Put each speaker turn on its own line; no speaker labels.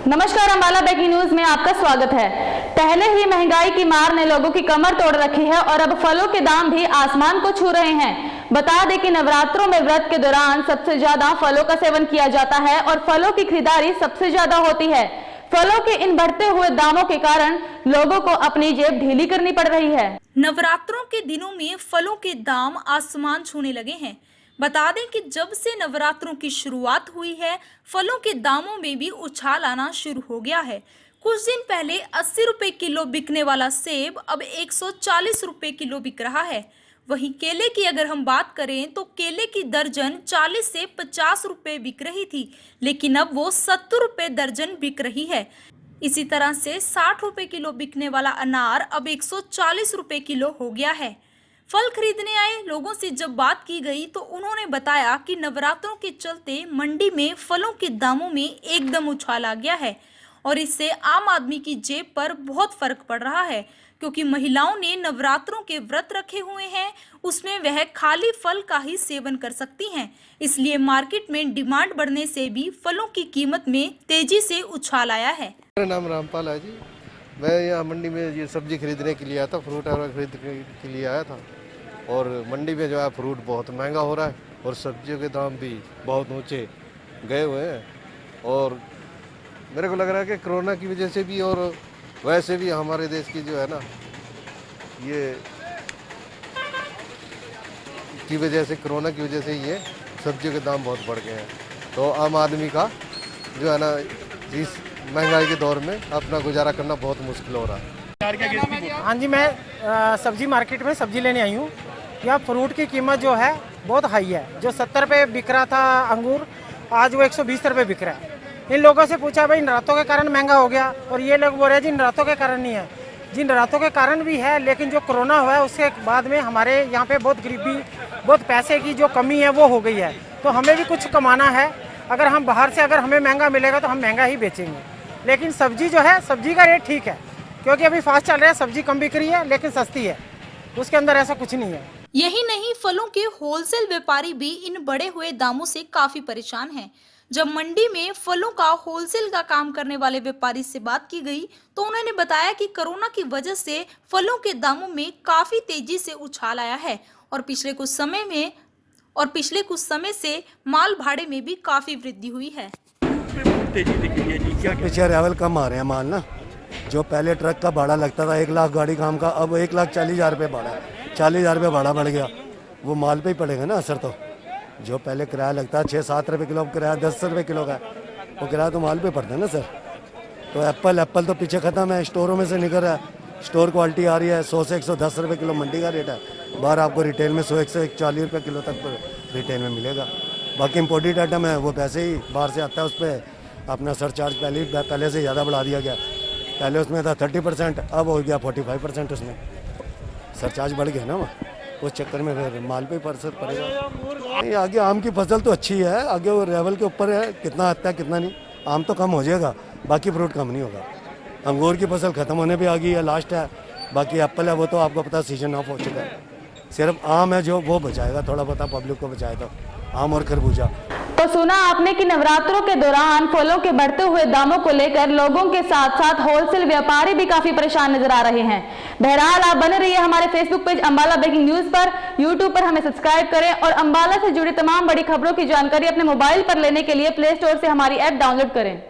नमस्कार, Ambala breaking news में आपका स्वागत है। पहले ही महंगाई की मार ने लोगों की कमर तोड़ रखी है और अब फलों के दाम भी आसमान को छू रहे हैं। बता दें कि नवरात्रों में व्रत के दौरान सबसे ज्यादा फलों का सेवन किया जाता है और फलों की खरीदारी सबसे ज्यादा होती है। फलों के इन बढ़ते हुए दामों के कारण लोगों को अपनी जेब ढीली करनी पड़ रही है।
नवरात्रों के दिनों में फलों के दाम आसमान छूने लगे हैं। बता दें कि जब से नवरात्रों की शुरुआत हुई है, फलों के दामों में भी उछाल आना शुरू हो गया है। कुछ दिन पहले 80 रुपए किलो बिकने वाला सेब अब 140 रुपए किलो बिक रहा है। वहीं केले की अगर हम बात करें तो केले की दर्जन 40 से 50 रुपए बिक रही थी, लेकिन अब वो 70 रुपए दर्जन बिक रही है। इसी तरह से 60 रुपए किलो बिकने वाला अनार अब 140 रुपए किलो हो गया है। फल खरीदने आए लोगों से जब बात की गई तो उन्होंने बताया कि नवरात्रों के चलते मंडी में फलों के दामों में एकदम उछाल आ गया है और इससे आम आदमी की जेब पर बहुत फर्क पड़ रहा है, क्योंकि महिलाओं ने नवरात्रों के व्रत रखे हुए हैं, उसमें वह खाली फल का ही सेवन कर सकती हैं। इसलिए मार्केट में डिमांड बढ़ने से भी फलों की कीमत में तेजी से उछाल आया है।
मेरा नाम रामपाल है जी। मैं यहाँ मंडी में ये सब्जी खरीदने के लिए आया था, फ्रूट वगैरह खरीदने के लिए आया था। और मंडी में जो है फ्रूट बहुत महंगा हो रहा है और सब्जियों के दाम भी बहुत ऊंचे गए हुए हैं। और मेरे को लग रहा है कि कोरोना की वजह से भी और वैसे भी हमारे देश की जो है ना ये की वजह से, कोरोना की वजह से ये सब्जियों के दाम बहुत बढ़ गए हैं। तो आम आदमी का जो है ना इस महंगाई के दौर में अपना गुजारा करना बहुत मुश्किल हो रहा है।
हाँ जी, मैं सब्जी मार्केट में सब्जी लेने आई हूँ। यहाँ फ्रूट की कीमत जो है बहुत हाई है। जो 70 रुपये बिक रहा था अंगूर, आज वो 120 रुपये बिक रहा है। इन लोगों से पूछा भाई नवरात्रों के कारण महंगा हो गया, और ये लोग बोल रहे हैं जी नवरात्रों के कारण नहीं है। जी नवरात्रों के कारण भी है, लेकिन जो कोरोना हुआ है उसके बाद में हमारे यहाँ पे बहुत गरीबी, बहुत पैसे की जो कमी है वो हो गई है। तो हमें भी कुछ कमाना है। अगर हम बाहर से अगर हमें महंगा मिलेगा तो हम महंगा ही बेचेंगे। लेकिन सब्जी जो है, सब्जी का रेट ठीक है, क्योंकि अभी फास्ट चल रहा है, सब्जी कम बिक रही है लेकिन सस्ती है, उसके अंदर ऐसा कुछ नहीं है।
यही नहीं, फलों के होलसेल व्यापारी भी इन बढ़े हुए दामों से काफी परेशान हैं। जब मंडी में फलों का होलसेल का काम करने वाले व्यापारी से बात की गई तो उन्होंने बताया कि कोरोना की वजह से फलों के दामों में काफी तेजी से उछाल आया है और पिछले कुछ समय से माल भाड़े में भी काफी वृद्धि हुई है।
पीछे रेवल कम आ रहे हैं माल ना। जो पहले ट्रक का भाड़ा लगता था 1 लाख गाड़ी काम का, अब 1,40,000 रुपये भाड़ा है। 40,000 रुपये भाड़ा बढ़ गया, वो माल पे ही पड़ेगा ना असर। तो जो पहले किराया लगता है 6-7 रुपये किलो, किराया 10 रुपये किलो का, वो किराया तो माल पे पड़ता है ना सर। तो एप्पल तो पीछे ख़त्म है, स्टोरों में से निकल रहा है। स्टोर क्वालिटी आ रही है, 100 से 110 रुपये किलो मंडी का रेट है। बाहर आपको रिटेल में 100 से 140 रुपये किलो तक रिटेल में मिलेगा। बाकी इम्पोर्टेड आइटम है वो पैसे ही बाहर से आता है, उस पर अपना सरचार्ज पहले से ज़्यादा बढ़ा दिया गया। पहले उसमें था 30%, अब हो गया 45%। उसमें सरचार्ज बढ़ गया ना, वो उस चक्कर में फिर माल पे असर पड़ेगा। नहीं, आगे आम की फसल तो अच्छी है, आगे वो लेवल के ऊपर है, कितना आता है कितना नहीं। आम तो कम हो जाएगा, बाकी फ्रूट कम नहीं होगा। अंगूर की फसल ख़त्म होने पे आ गई है, लास्ट है। बाकी एप्पल है, वो तो आपको पता सीजन ऑफ हो चुका है। सिर्फ आम है जो वो बचाएगा, थोड़ा बहुत पब्लिक को बचाएगा, आम और खरबूजा।
तो सुना आपने कि नवरात्रों के दौरान फलों के बढ़ते हुए दामों को लेकर लोगों के साथ साथ होलसेल व्यापारी भी काफी परेशान नजर आ रहे हैं। बहरहाल आप बने रहिए हमारे Facebook page Ambala breaking news पर, यूट्यूब पर हमें सब्सक्राइब करें और अंबाला से जुड़ी तमाम बड़ी खबरों की जानकारी अपने मोबाइल पर लेने के लिए प्ले स्टोर से हमारी ऐप डाउनलोड करें।